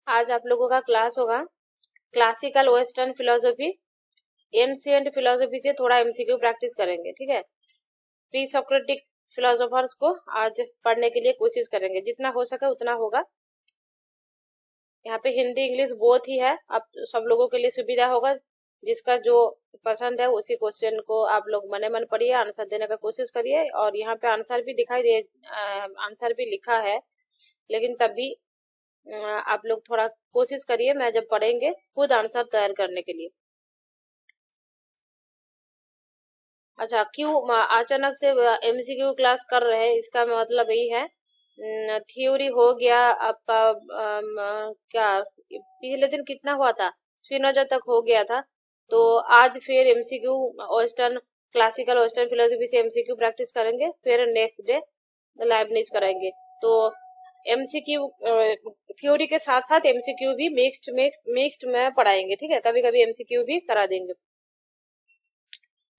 आज आप लोगों का क्लास होगा classical western philosophy, ancient philosophy से थोड़ा एमसीक्यू प्रैक्टिस करेंगे। ठीक है, प्री सोक्रेटिक फिलोसोफर्स को आज पढ़ने के लिए कोशिश करेंगे, जितना हो सके उतना होगा। यहाँ पे हिंदी इंग्लिश बोथ ही है, आप सब लोगों के लिए सुविधा होगा। जिसका जो पसंद है उसी क्वेश्चन को आप लोग मने मन पढ़िए, आंसर देने का कोशिश करिए। और यहाँ पे आंसर भी दिखाई दे, आंसर भी लिखा है, लेकिन तब भी आप लोग थोड़ा कोशिश करिए, मैं जब पढ़ेंगे खुद आंसर तैयार करने के लिए। अच्छा, क्यों अचानक से एमसीक्यू क्लास कर रहे हैं, इसका मतलब यही है, थ्योरी हो गया आपका, क्या पिछले दिन कितना हुआ था, स्पिनोजा तक हो गया था। तो आज फिर MCQ western classical western philosophy से एमसीक्यू प्रैक्टिस करेंगे, फिर नेक्स्ट डे लाइबनिज कराएंगे। तो एमसीक्यू थ्योरी के साथ साथ एमसीक्यू भी मिक्स्ड में पढ़ाएंगे। ठीक है, कभी कभी एमसीक्यू भी करा देंगे,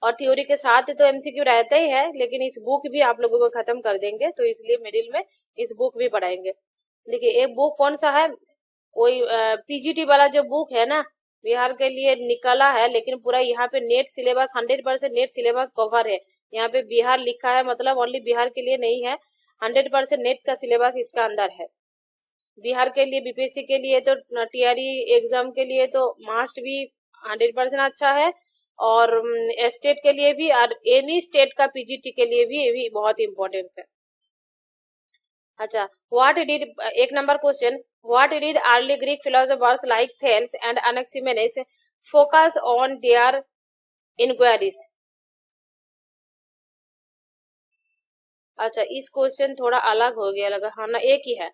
और थ्योरी के साथ तो एमसीक्यू रहता ही है, लेकिन इस बुक भी आप लोगों को खत्म कर देंगे, तो इसलिए मिडिल में इस बुक भी पढ़ाएंगे। देखिए, एक बुक कौन सा है, कोई पीजीटी वाला जो बुक है ना, बिहार के लिए निकला है, लेकिन पूरा यहाँ पे net syllabus 100% net syllabus cover है। यहाँ पे बिहार लिखा है, मतलब ओनली बिहार के लिए नहीं है, 100% नेट का सिलेबस इसका अंदर है। बिहार के लिए, बीपीएससी के लिए, तो टीआरई एग्जाम के लिए तो मस्ट भी 100% अच्छा है, और स्टेट के लिए भी, और एनी स्टेट का पीजीटी के लिए भी ये भी बहुत इंपॉर्टेंट है। अच्छा, व्हाट डिड, एक number question, what did early Greek philosophers like Thales and Anaximenes focus on their inquiries. अच्छा, इस क्वेश्चन थोड़ा अलग हो गया लगा, हाँ ना, एक ही है।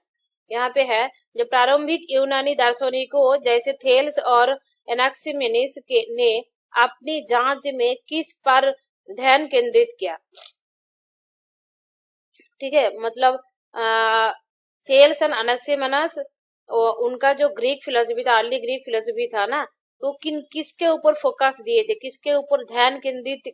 यहाँ पे है, जो प्रारंभिक यूनानी दार्शनिकों जैसे थेल्स और एनाक्सिमेनिस ने अपनी जांच में किस पर ध्यान केंद्रित किया। ठीक है, मतलब थेल्स एंड एनाक्सिमेनस, उनका जो ग्रीक फिलोसफी था, अर्ली ग्रीक फिलोसफी था ना, तो किसके ऊपर फोकस दिए थे, किसके ऊपर ध्यान केंद्रित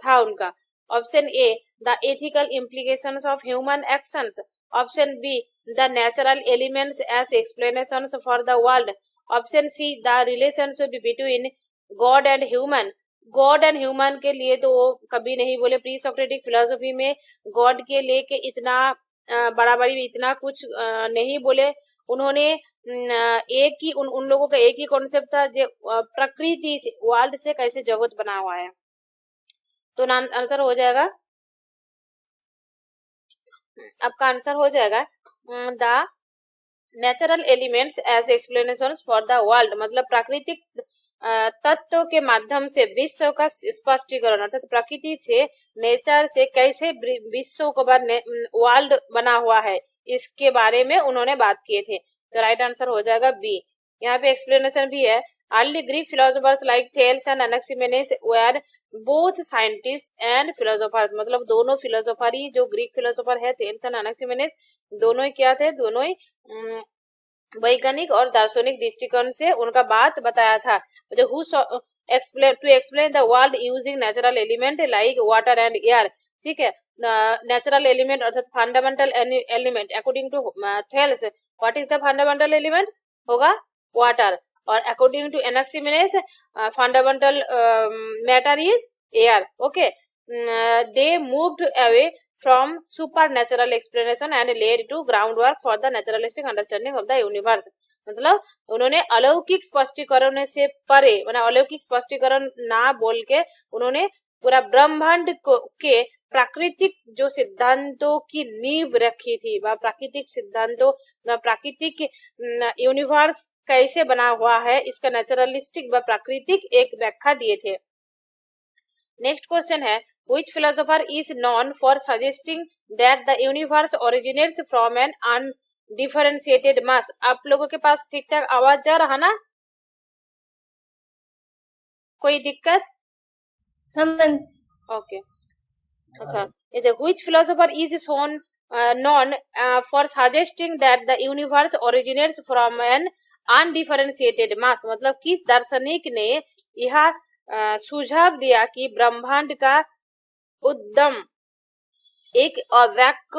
था उनका। Option A, the ethical implications of human actions. Option B, the natural elements as explanations for the world. Option C, the relationship between God and human. God and human के लिए तो वो कभी नहीं बोले, प्री सोक्रेटिक फिलोसफी में God के लेके इतना बड़ा बड़ी इतना कुछ नहीं बोले उन्होंने। एक ही उन लोगों का एक ही कॉन्सेप्ट था, जो प्रकृति से, वर्ल्ड से कैसे जगत बना हुआ है। तो आंसर हो जाएगा, आपका आंसर हो जाएगा the natural elements as explanation for the world, मतलब प्राकृतिक तत्व के माध्यम से विश्व का स्पष्टीकरण, अर्थात प्रकृति से, नेचर से कैसे विश्व को वर्ल्ड बना हुआ है, इसके बारे में उन्होंने बात किए थे। तो राइट आंसर हो जाएगा बी। यहाँ पे एक्सप्लेनेशन भी है, early Greek philosophers like Thales and Anaximenes were both scientist and philosophers, मतलब दोनों फिलोसोफर ही, जो ग्रीक फिलोसोफर है थेल्स एंड एनाक्सिमेनेस, दोनों ही क्या थे, दोनों ही वैज्ञानिक और दार्शनिक दृष्टिकोण से उनका बात बताया था। Who explain the world using natural element like water and air. ठीक है, नेचुरल एलिमेंट अर्थात fundamental element, according to Thales, what is the fundamental element, होगा वाटर, और according to Anaximenes, fundamental matter is air. Okay, they moved away from supernatural explanation and laid to groundwork for the naturalistic understanding of the universe। मतलब उन्होंने अलौकिक स्पष्टीकरण से परे, मतलब अलौकिक स्पष्टीकरण ना बोल के उन्होंने पूरा ब्रह्मांड के प्राकृतिक जो सिद्धांतों की नींव रखी थी, वह प्राकृतिक सिद्धांतों, प्राकृतिक यूनिवर्स कैसे बना हुआ है, इसका नेचुरलिस्टिक व प्राकृतिक एक व्याख्या दिए थे। नेक्स्ट क्वेश्चन है, which philosopher is known for suggesting that the universe originates from an undifferentiated mass। आप लोगों के पास ठीक ठाक आवाज जा रहा ना, कोई दिक्कत? ओके, अच्छा, ये which philosopher is known for suggesting that the universe originates from an undifferentiated mass, मतलब किस दार्शनिक ने यह सुझाव दिया कि ब्रह्मांड का उद्गम एक अव्यक्त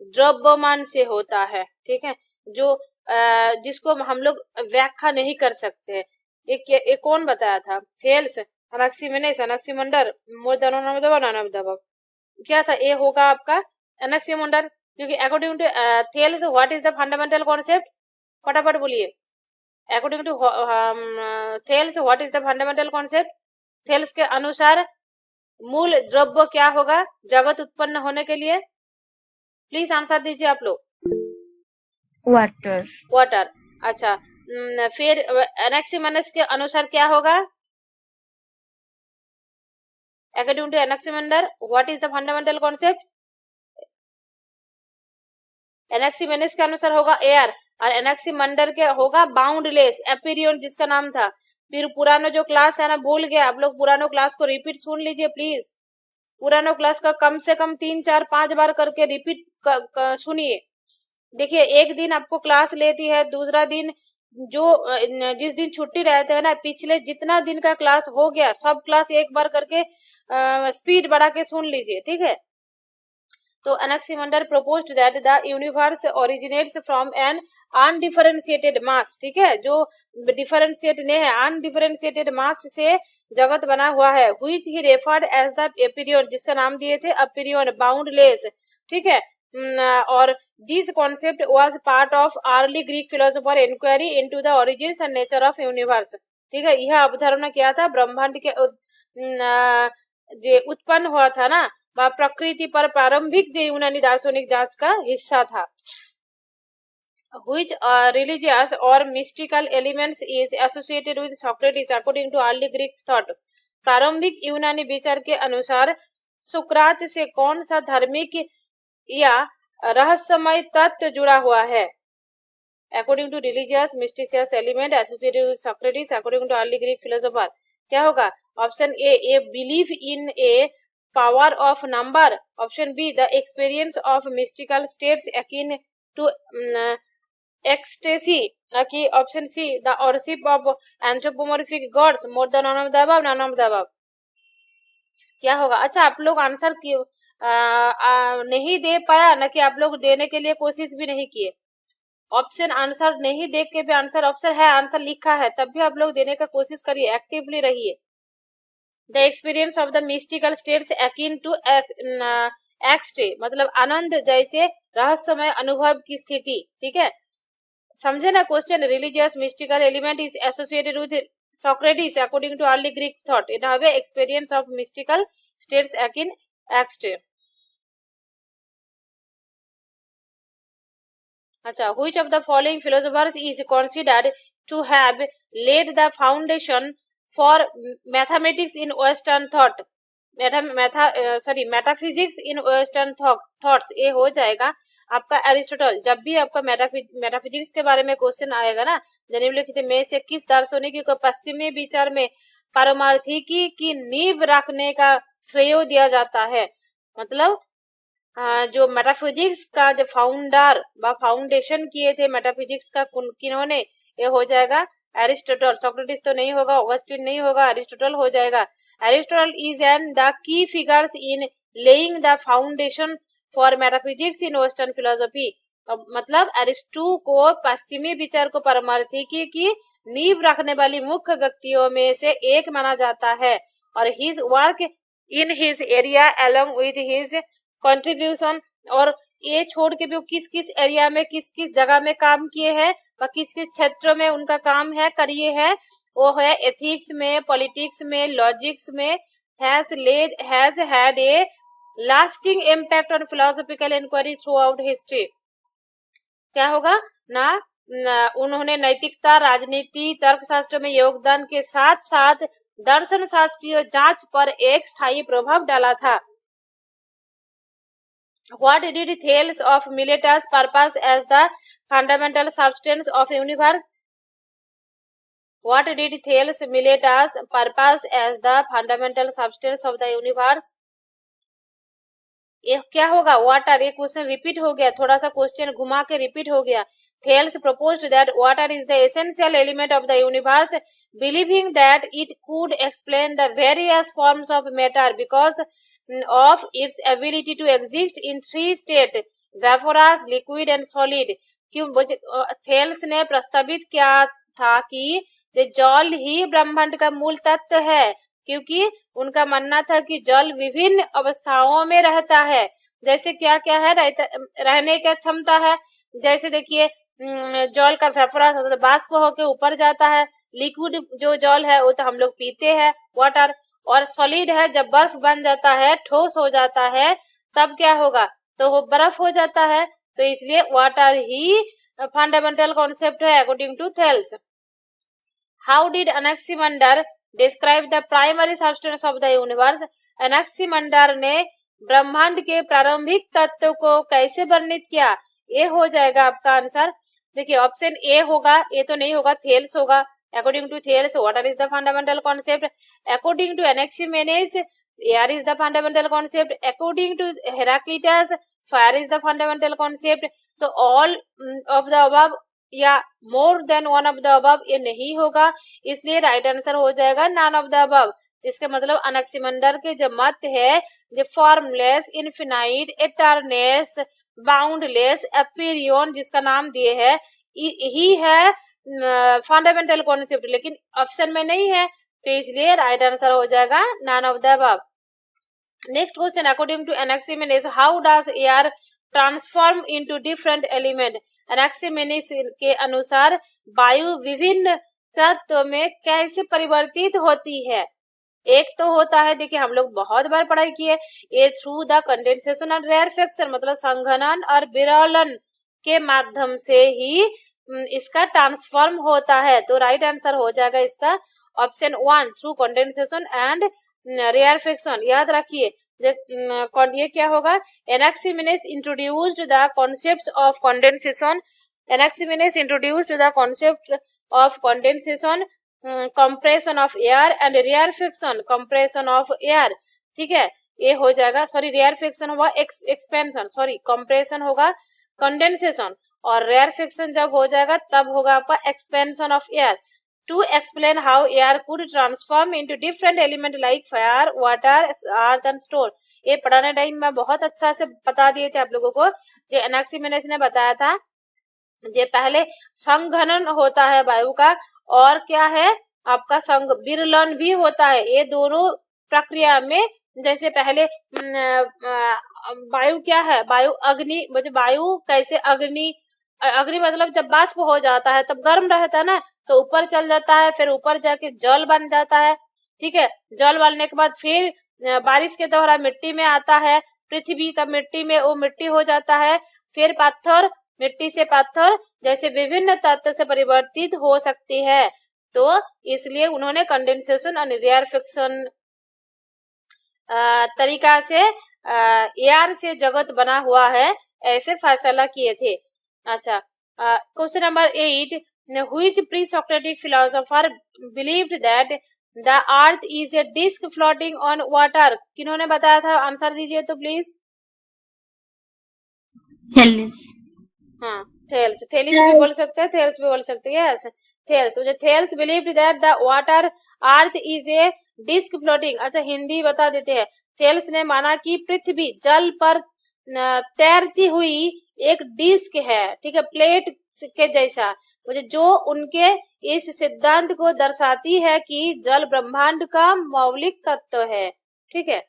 द्रव्यमान से होता है। ठीक है, जो जिसको हम लोग व्याख्या नहीं कर सकते। एक कौन बताया था? थेल्स, अनक्सिमेनेस, अनक्सिमंडर, मोर देन दबाव। क्या था? ए होगा आपका अनक्सिमंडर, क्योंकि according to Thales what is the fundamental concept? फटाफट बोलिए। According to Thales what is the fundamental concept? Thales के अनुसार मूल द्रव्य क्या होगा जगत उत्पन्न होने के लिए? प्लीज आंसर दीजिए आप लोग। वाटर। वाटर। अच्छा, फिर एनेक्सिमनस के अनुसार क्या होगा? According to Anaximander what is the fundamental concept? Anaximenes के अनुसार होगा एयर, और एनेक्सिमंडर के होगा बाउंडलेस एपीरियन, जिसका नाम था। फिर पुराना जो क्लास है ना, भूल गया आप लोग, पुरानो क्लास को रिपीट सुन लीजिए प्लीज। पुरानो क्लास का कम से कम 3, 4, 5 बार करके रिपीट सुनिए। देखिए, एक दिन आपको क्लास लेती है, दूसरा दिन जिस दिन छुट्टी रहते हैं ना, पिछले जितना दिन का क्लास हो गया सब क्लास एक बार करके स्पीड बढ़ा के सुन लीजिए, ठीक है। तो अनक्सिमंडर proposed that the universe originates from an undifferentiated mass, ठीक है, जो डिफरेंशिएट नहीं है, अनडिफरेंशिएटेड मास से जगत बना हुआ है, which he referred as the aperion, जिसका नाम दिए थे aperion, boundless, ठीक है। और this concept was part of early Greek philosopher inquiry into the origins and nature of universe, ठीक है। यह अवधारणा क्या था? ब्रह्मांड के जो उत्पन्न हुआ था ना, वह प्रकृति पर प्रारंभिक जो यूनानी दार्शनिक जांच का हिस्सा था। Which religious or mystical elements is associated with Socrates according to early Greek thought? प्रारंभिक यूनानी विचार के अनुसार सुकरात से कौन सा धार्मिक या रहस्यमय तत्व जुड़ा हुआ है? According to religious mysterious element associated with Socrates according to early Greek philosopher, क्या होगा? Option A belief in a power of number, option B the experience of mystical states akin to ecstasy, कि option C the worship of anthropomorphic gods, more than none of the above, none of the above, क्या होगा? अच्छा, आप लोग answer नहीं दे पाया ना, कि आप लोग देने के लिए कोशिश भी नहीं किए? ऑप्शन आंसर नहीं देख के भी आंसर ऑप्शन है, आंसर लिखा है, तब भी आप लोग देने का कोशिश करिए, एक्टिवली रहिए। The experience of the mystical states akin to ecstasy, मतलब आनंद जैसे रहस्यमय अनुभव की स्थिति, ठीक है। समझे ना question? Religious mystical element is associated with Socrates according to early Greek thought in a way experience of mystical states akin एक्सटे। अच्छा, which of the following philosophers is considered to have laid the foundation for mathematics in Western thought? metaphysics in Western thoughts, ये हो जाएगा आपका Aristotle. जब भी आपका metaphysics के बारे में क्वेश्चन आएगा ना, निम्नलिखित में से किस दार्शनिक को पश्चिमी विचार में पारमार्थिकी की नींव रखने का श्रेय दिया जाता है? मतलब जो मेटाफिजिक्स का जो फाउंडर व फाउंडेशन किए थे मेटाफिजिक्स का, किन्होंने? ये हो जाएगा एरिस्टोटल। सोक्रेटिस तो नहीं होगा, ऑगस्टिन नहीं होगा, एरिस्टोटल हो जाएगा। Aristotle is an the key figures in laying the foundation for metaphysics in western philosophy. मतलब एरिस्टो को पश्चिमी विचार को पारमार्थिकी की नींव रखने वाली मुख्य व्यक्तियों में से एक माना जाता है, और his work in his area along with his contribution, और ये छोड़ के भी किस किस एरिया में किस किस जगह में काम किए हैं व किस किस क्षेत्रों में उनका काम है करिए है, वो है एथिक्स में, पॉलिटिक्स में, लॉजिक्स में, has had a lasting impact on philosophical inquiry throughout history. क्या होगा ना, उन्होंने नैतिकता, राजनीति, तर्कशास्त्र में योगदान के साथ साथ दर्शन शास्त्रीय जांच पर एक स्थायी प्रभाव डाला था। What did Thales of Miletus purpose as the fundamental substance of universe? What did Thales Miletus purpose as the fundamental substance of the universe? ये क्या होगा? वाटर। ये क्वेश्चन रिपीट हो गया, थोड़ा सा क्वेश्चन घुमा के रिपीट हो गया। Thales proposed that water is the essential element of the universe, believing that it could explain the various forms of matter because of its ability to exist in three states: vaporous, liquid and solid. क्यों Thales ने प्रस्तावित किया था कि जल ही ब्रह्मांड का मूल तत्व है, क्योंकि उनका मानना था कि जल विभिन्न अवस्थाओं में रहता है। जैसे क्या क्या है, रहने की क्षमता है। जैसे देखिए जल का फेफड़ा बाष्प होकर ऊपर जाता है, लिक्विड जो जल है वो तो हम लोग पीते हैं, वाटर। और सॉलिड है, जब बर्फ बन जाता है, ठोस हो जाता है, तब क्या होगा, तो वो बर्फ हो जाता है। तो इसलिए वाटर ही फंडामेंटल कॉन्सेप्ट है according to Thales. How did Anaximander describe the primary substance of the universe? Anaximander ने ब्रह्मांड के प्रारंभिक तत्व को कैसे वर्णित किया? ये हो जाएगा आपका आंसर। देखिए ऑप्शन ए होगा, ये तो नहीं होगा, थेल्स होगा। According to Thales water is the fundamental concept. According to Anaximenes air is the fundamental concept. According to Heraclitus fire is the fundamental concept. तो ऑल ऑफ द अबव या more than one of the above ये नहीं होगा, इसलिए right answer हो जाएगा none of the above. इसके मतलब अनैक्सिमंडर के जो मत है, जो फॉर्मलेस, इनफिनाइट, एटर्नेस, बाउंडलेस, एपिरियन जिसका नाम दिए है, ही है फंडामेंटल कॉन्सेप्ट, लेकिन ऑप्शन में नहीं है, तो इसलिए राइट आंसर हो जाएगा none of the above. Next question, according to Anaximenes how does air transform into different element? Anaximenes के अनुसार वायु विभिन्न तत्व में कैसे परिवर्तित होती है? एक तो होता है, देखिए हम लोग बहुत बार पढ़ाई किए, ये थ्रू द कंडेंसेशन और रेयरफेक्शन, मतलब संघनन और विरलन के माध्यम से ही इसका ट्रांसफॉर्म होता है। तो राइट आंसर हो जाएगा इसका option 1, through condensation and rarefaction. याद रखिए ये क्या होगा, Anaximenes introduced the concept of condensation. Anaximenes introduced the concept of condensation, compression of air and rarefaction, compression of air. ठीक है, ये हो जाएगा, सॉरी रेयरफेक्शन होगा एक्सपेंशन, सॉरी कंप्रेशन होगा कंडेंसेशन, और रेयरफेक्शन जब हो जाएगा तब होगा आपका expansion of air. To explain how air could transform into different element like fire, water, earth and stone. ये पढ़ाने टाइम में बहुत अच्छा से बता दिए थे आप लोगों को, जो एनेक्सिमेनेस ने बताया था। ये पहले संघनन होता है वायु का, और क्या है आपका विरलन भी होता है। ये दोनों प्रक्रिया में, जैसे पहले वायु क्या है, वायु अग्नि, मतलब वायु कैसे अग्नि मतलब जब बाष्प हो जाता है तब गर्म रहता है ना, तो ऊपर चल जाता है, फिर ऊपर जाके जल बन जाता है। ठीक है, जल बनने के बाद फिर बारिश के द्वारा मिट्टी में आता है पृथ्वी, तब मिट्टी में वो मिट्टी हो जाता है, फिर पत्थर, मिट्टी से पत्थर, जैसे विभिन्न तत्व से परिवर्तित हो सकती है। तो इसलिए उन्होंने कंडेंसेशन और रेयरफेक्शन तरीका से एयर से जगत बना हुआ है, ऐसे फैसला किए थे। अच्छा, question number 8, which pre Socratic philosopher believed that the earth is a disc floating on water? किन्होंने बताया था, आंसर दीजिए तो प्लीज। थेल्स। हाँ, थेल्स, थेलिस भी बोल सकते हैं, थेल्स भी बोल सकते हैं, yes Thales. Thales believed that the water earth is a disc floating. अच्छा, हिंदी बता देते हैं। थेल्स ने माना कि पृथ्वी जल पर तैरती हुई एक डिस्क है, ठीक है, प्लेट के जैसा, मुझे जो उनके इस सिद्धांत को दर्शाती है कि जल ब्रह्मांड का मौलिक तत्व है। ठीक है,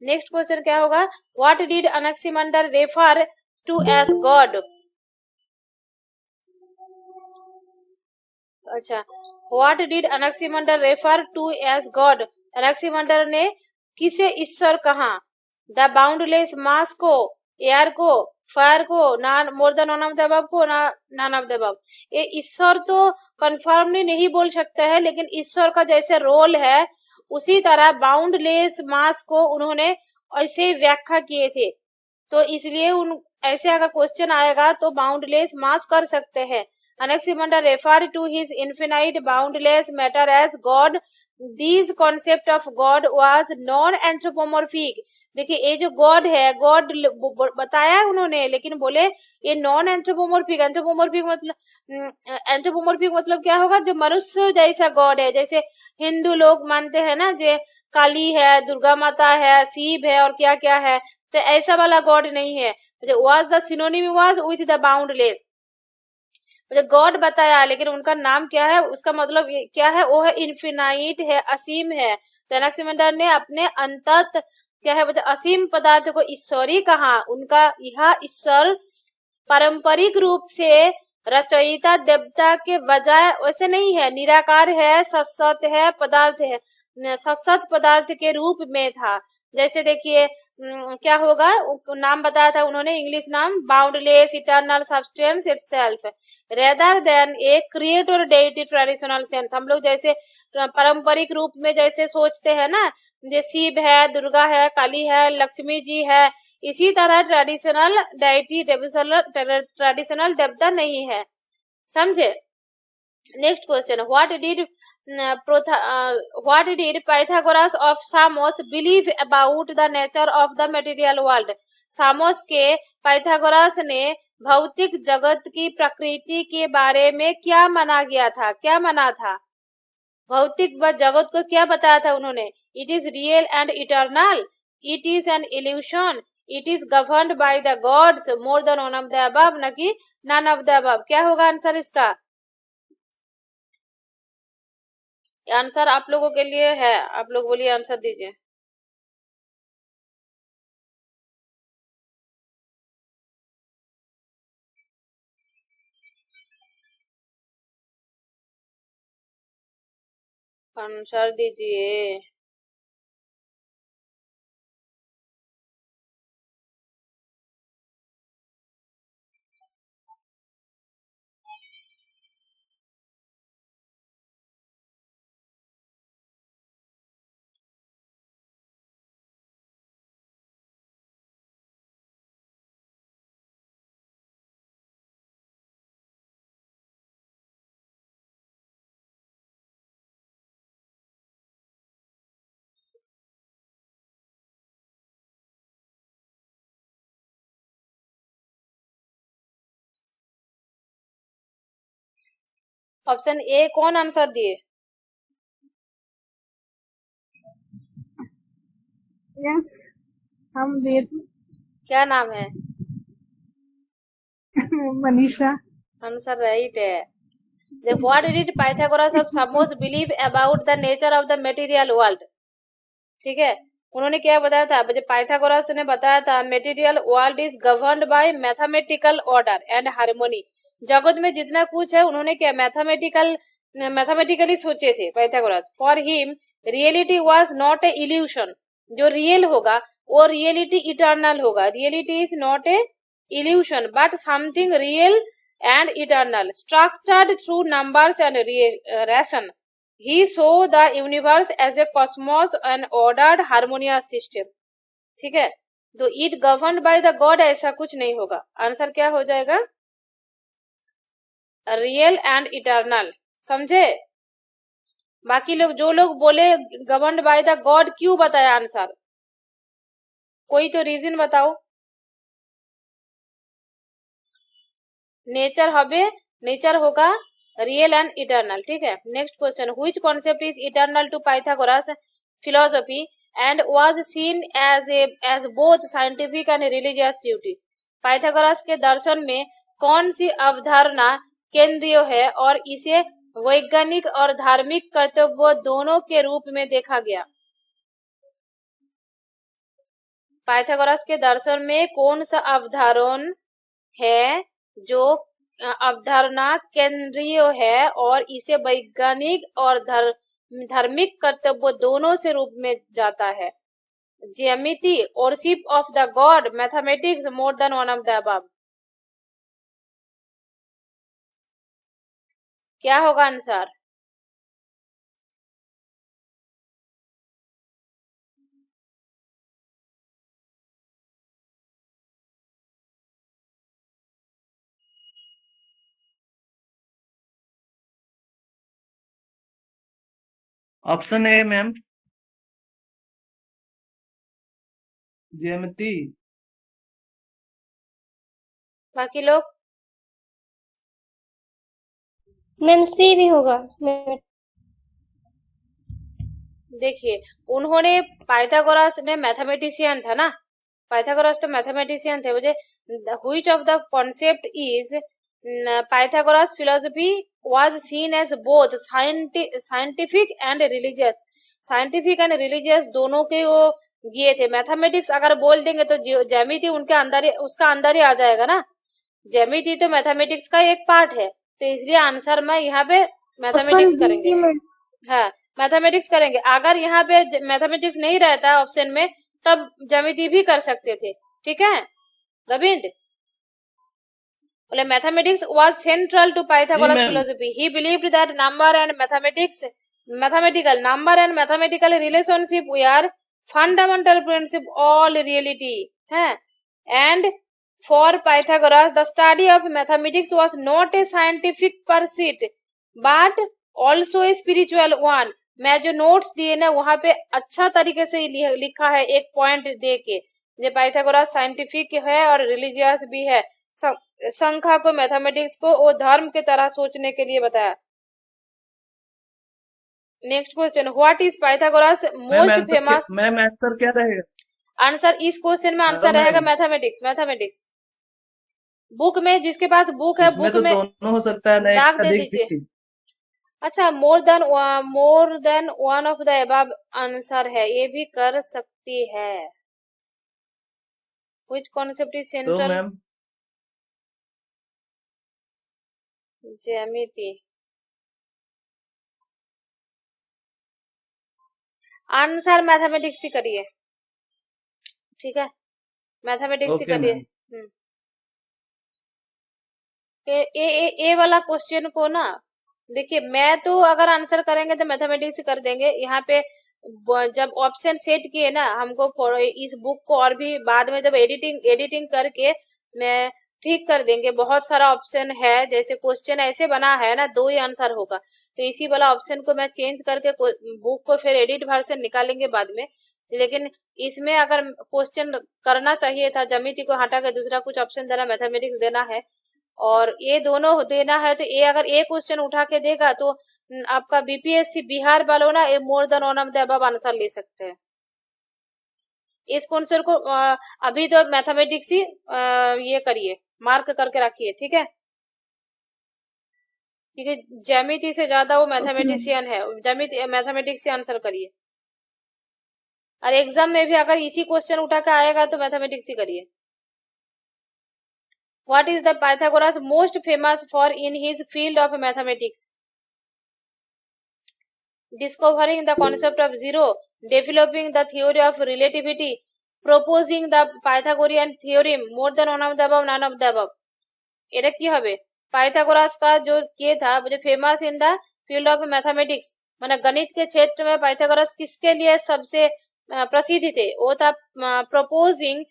नेक्स्ट क्वेश्चन क्या होगा, what did Anaximander refer to as God? अच्छा, what did Anaximander refer to as God? Anaximander ने किसे ईश्वर कहा? द बाउंडलेस मास को, एयर को, फायर को, non more than one of the above को, नॉन ऑफ द अबव। ये ईश्वर तो कंफर्मली नहीं बोल सकते हैं, लेकिन ईश्वर का जैसे रोल है उसी तरह बाउंडलेस मास को उन्होंने ऐसे व्याख्या किए थे। तो इसलिए उन ऐसे अगर क्वेश्चन आएगा तो बाउंडलेस मास कर सकते हैं। Anaximander referred to his infinite boundless matter as God. This concept of God was non-anthropomorphic. देखिए ये जो गॉड है, गॉड बताया उन्होंने, लेकिन बोले ये नॉन एंथ्रोपोमोर्फिक। एंथ्रोपोमोर्फिक मतलब क्या होगा, जो मनुष्य जैसा गॉड है, जैसे हिंदू लोग मानते हैं ना, जो काली है, दुर्गा माता है, शिव है और क्या क्या है, तो ऐसा वाला गॉड नहीं है। Was the synonym was with the boundless. मुझे गॉड बताया, लेकिन उनका नाम क्या है, उसका मतलब क्या है, वो है इन्फिनाइट है, असीम है। तो एनाक्सिमेंडर ने अपने अंतत क्या है, मतलब असीम पदार्थ को ईश्वरी कहा। उनका यह ईश्वर पारंपरिक रूप से रचयिता देवता के बजाय वैसे नहीं है, निराकार है, सत्सत है, पदार्थ है, सत्सत पदार्थ के रूप में था। जैसे देखिए क्या होगा, नाम बताया था उन्होंने, इंग्लिश नाम, boundless eternal substance itself rather than a creator deity traditional sense. हम लोग जैसे पारंपरिक रूप में जैसे सोचते हैं ना, जैसे शिव है, दुर्गा है, काली है, लक्ष्मी जी है, इसी तरह ट्रेडिशनल डाइटी ट्रेडिशनल देवता नहीं है, समझे। Next question, what did Pythagoras of Samos believe about the nature of the material world. Samos के पाइथागोरस ने भौतिक जगत की प्रकृति के बारे में क्या माना गया था, क्या माना था, भौतिक जगत को क्या बताया था उन्होंने। It is real and eternal, it is an illusion, it is governed by the gods, more than one of the above, न कि नन ऑफ द अबव। क्या होगा आंसर इसका, आंसर आप लोगों के लिए है, आप लोग बोलिए, आंसर दीजिए। आंसर दीजिए। ऑप्शन ए कौन आंसर दिए, यस हम दे क्या नाम है, मनीषा। आंसर राइट है। What did Pythagoras of Samos believe about the nature of the material world. ठीक है, उन्होंने क्या बताया था, पाइथागोरस ने बताया था material world is governed bye mathematical order and harmony. जगत में जितना कुछ है उन्होंने क्या मैथमेटिकली सोचे थे Pythagoras. For him reality was not a evolution, जो रियल होगा वो रियलिटी इटर्नल होगा, reality is not a evolution but something real and eternal, structured through numbers and ration. He saw the universe as a cosmos and ordered harmonious system. ठीक है, तो it governed by the God ऐसा कुछ नहीं होगा। Answer क्या हो जाएगा, रियल एंड इटर्नल, समझे। बाकी लोग जो लोग बोले गवर्न्ड बाय द गॉड, क्यों बताया आंसर, कोई तो रीजन बताओ। नेचर होगा रियल एंड इटर्नल। ठीक है, next question, which concept is eternal to Pythagoras philosophy and was seen as both scientific and religious duty. Pythagoras के दर्शन में कौन सी अवधारणा केंद्रीय है और इसे वैज्ञानिक और धार्मिक कर्तव्य दोनों के रूप में देखा गया। पाइथागोरस के दर्शन में कौन सा अवधारण है जो अवधारणा केंद्रीय है और इसे वैज्ञानिक और धार्मिक कर्तव्य दोनों से रूप में जाता है। ज्यामिति, worship of the God, mathematics, more than one of the above. क्या होगा आंसर, ऑप्शन ए मैम, ज्यामिति। बाकी लोग, मैम सी भी होगा। देखिए उन्होंने, पाइथागोरस ने मैथमेटिशियन था ना, पाइथागोरस तो मैथमेटिशियन थे। मुझे which of the concept is Pythagoras philosophy was seen as both scientific and religious. Scientific and religious दोनों के वो किए थे. मैथमेटिक्स अगर बोल देंगे तो ज्यामिति उनके अंदर उसका अंदर ही आ जाएगा ना. ज्यामिति तो मैथमेटिक्स का एक पार्ट है, तो इसलिए आंसर में यहाँ पे मैथमेटिक्स करेंगे. हाँ, मैथमेटिक्स करेंगे. अगर यहाँ पे मैथमेटिक्स नहीं रहता ऑप्शन में तब ज्यामिति भी कर सकते थे. ठीक है गोविंद. बोले mathematics was central to Pythagoras philosophy. He believed that number and mathematical relationship were fundamental principle all reality है. And for Pythagoras the study of mathematics was not a scientific pursuit but also a spiritual one. मैं जो notes दिए ना वहां पे अच्छा तरीके से लिखा है, एक पॉइंट दे के. ये पाइथागोरस साइंटिफिक है और रिलीजियस भी है. संख्या को मैथमेटिक्स को वो धर्म के तरह सोचने के लिए बताया. Next question, what is Pythagoras most famous. Ma'am answer क्या रहेगा? आंसर इस क्वेश्चन में आंसर रहेगा मैथमेटिक्स. बुक में जिसके पास बुक है बुक तो में दोनों हो सकता है, दाग दे दीजिए. अच्छा, मोर than one of the above answer है, ये भी कर सकती है. Which concept is central. Ma'am ज्यामिति. आंसर मैथमेटिक्स ही करिए. ठीक है, मैथमेटिक्स ही करिए. ए वाला क्वेश्चन को ना देखिए, मैं तो अगर आंसर करेंगे तो मैथमेटिक्स कर देंगे. यहाँ पे जब ऑप्शन सेट किए ना हमको इस बुक को और भी बाद में जब एडिटिंग करके मैं ठीक कर देंगे. बहुत सारा ऑप्शन है, जैसे क्वेश्चन ऐसे बना है ना 2 ही आंसर होगा, तो इसी वाला ऑप्शन को मैं चेंज करके बुक को फिर एडिट वर्जन निकालेंगे बाद में. लेकिन इसमें अगर क्वेश्चन करना चाहिए था ज्यामिति को हटा के दूसरा कुछ ऑप्शन देना, मैथमेटिक्स देना है और ये दोनों देना है, तो ये अगर एक क्वेश्चन उठा के देगा तो आपका बीपीएससी बिहार वालों ना ये more than one of the above answer ले सकते हैं. इस क्वेश्चन को अभी तो मैथमेटिक्स ही ये करिए, मार्क करके रखिए. ठीक है, क्योंकि ज्यामिति से ज्यादा वो मैथमेटिशियन है. ज्यामिति मैथमेटिक्स से आंसर करिए. और एग्जाम में भी अगर इसी क्वेश्चन उठा के आएगा तो मैथमेटिक्स ही करिए. What is the Pythagoras most famous for in his field of mathematics. Discovering the concept of zero, developing the theory of relativity, proposing the Pythagorean theorem, more than one of the above, none of the above. এটা কি হবে? Pythagoras का जो ये था जो famous in the field of mathematics, माने गणित के क्षेत्र में पाइथागोरस किसके लिए सबसे प्रसिद्ध थे? वो था प्रपोजिंग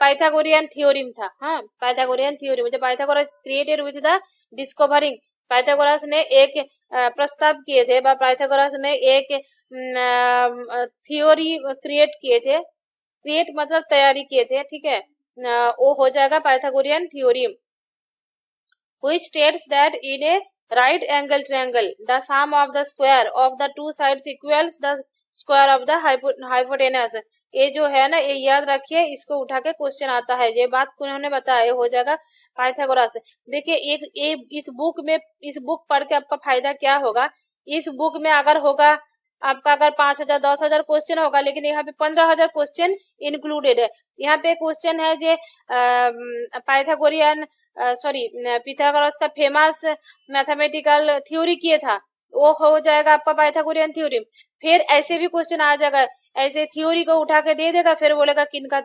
पाइथागोरियन थ्योरम था. हाँ, पाइथागोरियन थ्योरम जो Pythagoras created with the discovering. Pythagoras ने एक प्रस्ताव किए थे, पाइथागोरस ने एक थ्योरी क्रिएट किए थे. क्रिएट मतलब तैयारी किए थे. ठीक है, वो हो जाएगा Pythagorean theorem. which states that in a right angle triangle the sum of the square of the two sides equals the square of the hypotenuse. ये जो है ना ये याद रखिए, इसको उठा के क्वेश्चन आता है. ये बात उन्होंने बताया, ये हो जाएगा पाइथागोरस. देखिए एक इस बुक पढ़ के आपका फायदा क्या होगा. इस बुक में अगर होगा आपका अगर 5,000 10,000 क्वेश्चन होगा, लेकिन यहाँ पे 15,000 क्वेश्चन इंक्लूडेड है. यहाँ पे क्वेश्चन है जो पिथागोरस का फेमस मैथमेटिकल थ्योरी किए था, वो हो जाएगा आपका पाइथागोरियन थ्योरम. फिर ऐसे भी क्वेश्चन आ जाएगा, ऐसे थ्योरी को उठा के दे देगा, फिर बोलेगा किनका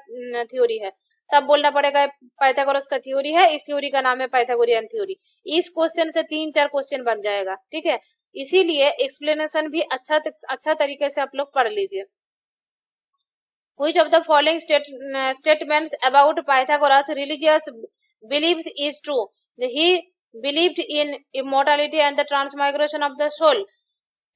थ्योरी है, तब बोलना पड़ेगा पाइथागोरस का थ्योरी है, इस थ्योरी का नाम है पाइथागोरियन थ्योरी. इस क्वेश्चन से 3-4 क्वेश्चन बन जाएगा. ठीक है, इसीलिए एक्सप्लेनेशन भी अच्छा तरीके से आप लोग पढ़ लीजिए. Which of the following statements about Pythagoras' religious beliefs is true? He believed in immortality and the transmigration of the soul.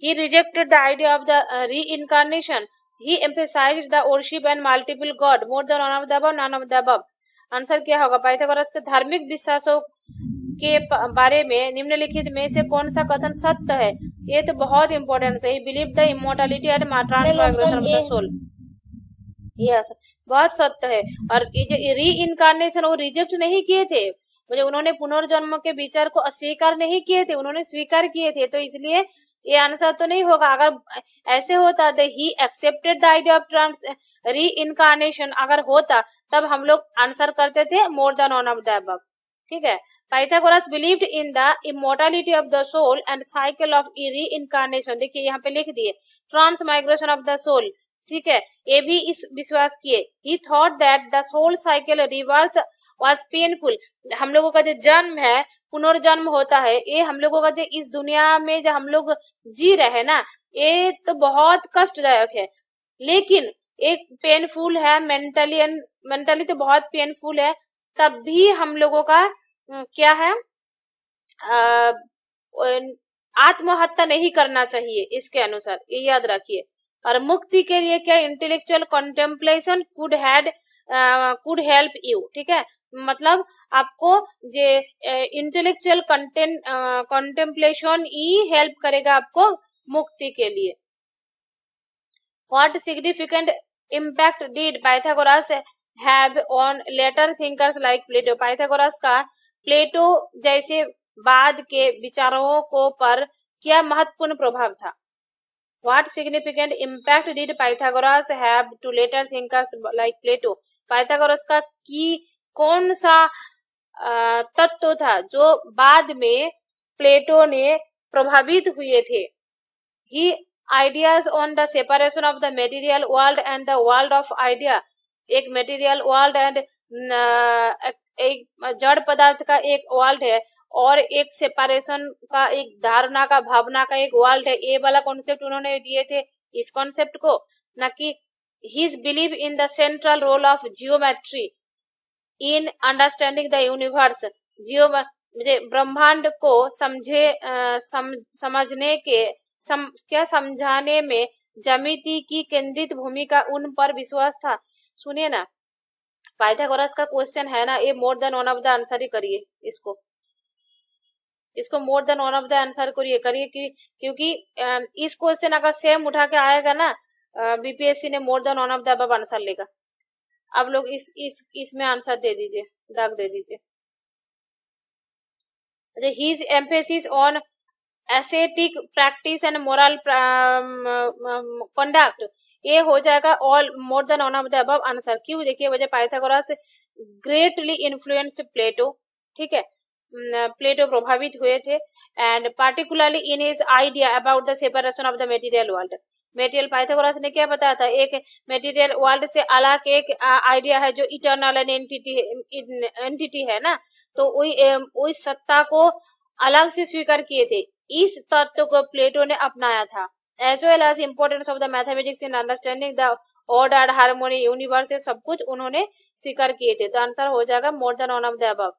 He rejected the idea of the reincarnation. He emphasized the worship and multiple god. More than one of the above, none of the above. Answer क्या होगा? Pythagoras के धार्मिक विश्वासों के बारे में निम्नलिखित में से कौन सा कथन सत्य है? ये तो बहुत इंपॉर्टेंट है. He believed the immortality and transmigration of the soul. Yes, बहुत सत्य है. और ये री इनकारनेशन वो रिजेक्ट नहीं किए थे, मुझे उन्होंने पुनर्जन्म के विचार को अस्वीकार नहीं किए थे, उन्होंने स्वीकार किए थे, तो इसलिए ये आंसर तो नहीं होगा। अगर ऐसे होता the he accepted the idea of reincarnation अगर होता तब हम लोग आंसर करते थे more than one of the above. ठीक है, Pythagoras believed in the immortality of the soul and cycle of reincarnation. देखिए यहाँ पे लिख दिए ट्रांसमाइग्रेशन ऑफ द सोल। ठीक है, ये भी इस विश्वास किए। He thought that the soul cycle रिवर्स वाज पेनफुल। हम लोगों का जो जन्म है, पुनर्जन्म होता है, ये हम लोगों का जो इस दुनिया में जो हम लोग जी रहे हैं ना, ये तो बहुत कष्टदायक है, लेकिन एक पेनफुल है, मेंटली तो बहुत पेनफुल है, तब भी हम लोगों का क्या है, आत्महत्या नहीं करना चाहिए, इसके अनुसार ये याद रखिए। और मुक्ति के लिए क्या, intellectual contemplation could help you. ठीक है, मतलब आपको जे इंटेलेक्चुअल कॉन्टेम्पलेशन ही हेल्प करेगा आपको मुक्ति के लिए। What significant impact did Pythagoras have on later thinkers like Plato. Pythagoras का प्लेटो जैसे बाद के विचारों को पर क्या महत्वपूर्ण प्रभाव था। What significant impact did Pythagoras have to later thinkers like Plato? Pythagoras का कौन सा तत्व था जो बाद में प्लेटो ने प्रभावित हुए थे। He ideas on the separation of the material world and the world of idea। एक material world and एक जड़ पदार्थ का एक वर्ल्ड है और एक सेपरेशन का, एक धारणा का, भावना का एक वर्ल्ड है। ये वाला कॉन्सेप्ट उन्होंने दिए थे इस कॉन्सेप्ट को, ना कि his belief in the central role of geometry in understanding the universe. ब्रह्मांड को समझाने में ज्यामिति की केंद्रित भूमिका उन पर विश्वास था। सुनिए ना, पाइथागोरस का क्वेश्चन है ना, ये more than one of the answer ही करिए, इसको more than one of the answer करिए क्योंकि इस क्वेश्चन अगर सेम उठा के आएगा ना, बीपीएससी ने मोर than one of the above answer लेगा। आप लोग इसमें आंसर दे दीजिए, दाग दे दीजिए। His emphasis on aesthetic practice and moral conduct, ये हो जाएगा all more than one of the above answer. क्यों, देखिए वजह, पाइथागोरस ग्रेटली इन्फ्लुएंस्ड प्लेटो। ठीक है, प्लेटो प्रभावित हुए थे and particularly in his idea about the separation of the material world. Material, Pythagoras ने क्या बताया था, एक मटेरियल वर्ल्ड से अलग एक आइडिया है जो इटर्नल एंटिटी है ना, तो वही सत्ता को अलग से स्वीकार किए थे। इस तत्व को प्लेटो ने अपनाया था। As well as importance of the mathematics in understanding the order harmony universe, सब कुछ उन्होंने स्वीकार किए थे। तो आंसर हो जाएगा मोर than one of the above.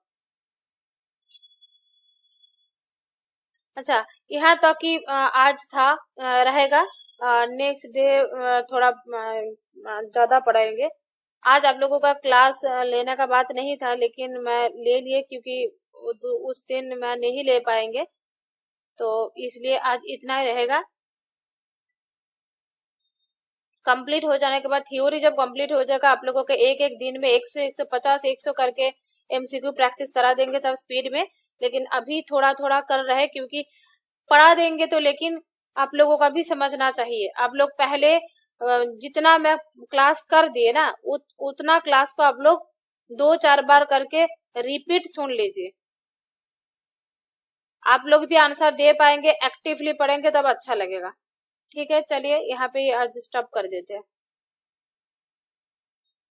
अच्छा, यहाँ तक कि आज था, रहेगा नेक्स्ट डे थोड़ा ज्यादा पढ़ाएंगे। आज आप लोगों का क्लास लेने का बात नहीं था, लेकिन मैं ले लिए क्योंकि उस दिन मैं नहीं ले पाएंगे, तो इसलिए आज इतना ही रहेगा। कंप्लीट हो जाने के बाद थ्योरी जब कंप्लीट हो जाएगा, आप लोगों के एक एक दिन में 100 150 100 करके एमसीक्यू प्रैक्टिस करा देंगे तब स्पीड में। लेकिन अभी थोड़ा थोड़ा कर रहे, क्योंकि पढ़ा देंगे तो लेकिन आप लोगों का भी समझना चाहिए। आप लोग पहले जितना मैं क्लास कर दिए ना, उतना क्लास को आप लोग 2-4 बार करके रिपीट सुन लीजिए। आप लोग भी आंसर दे पाएंगे, एक्टिवली पढ़ेंगे तब अच्छा लगेगा। ठीक है, चलिए यहाँ पे आज स्टॉप कर देते हैं।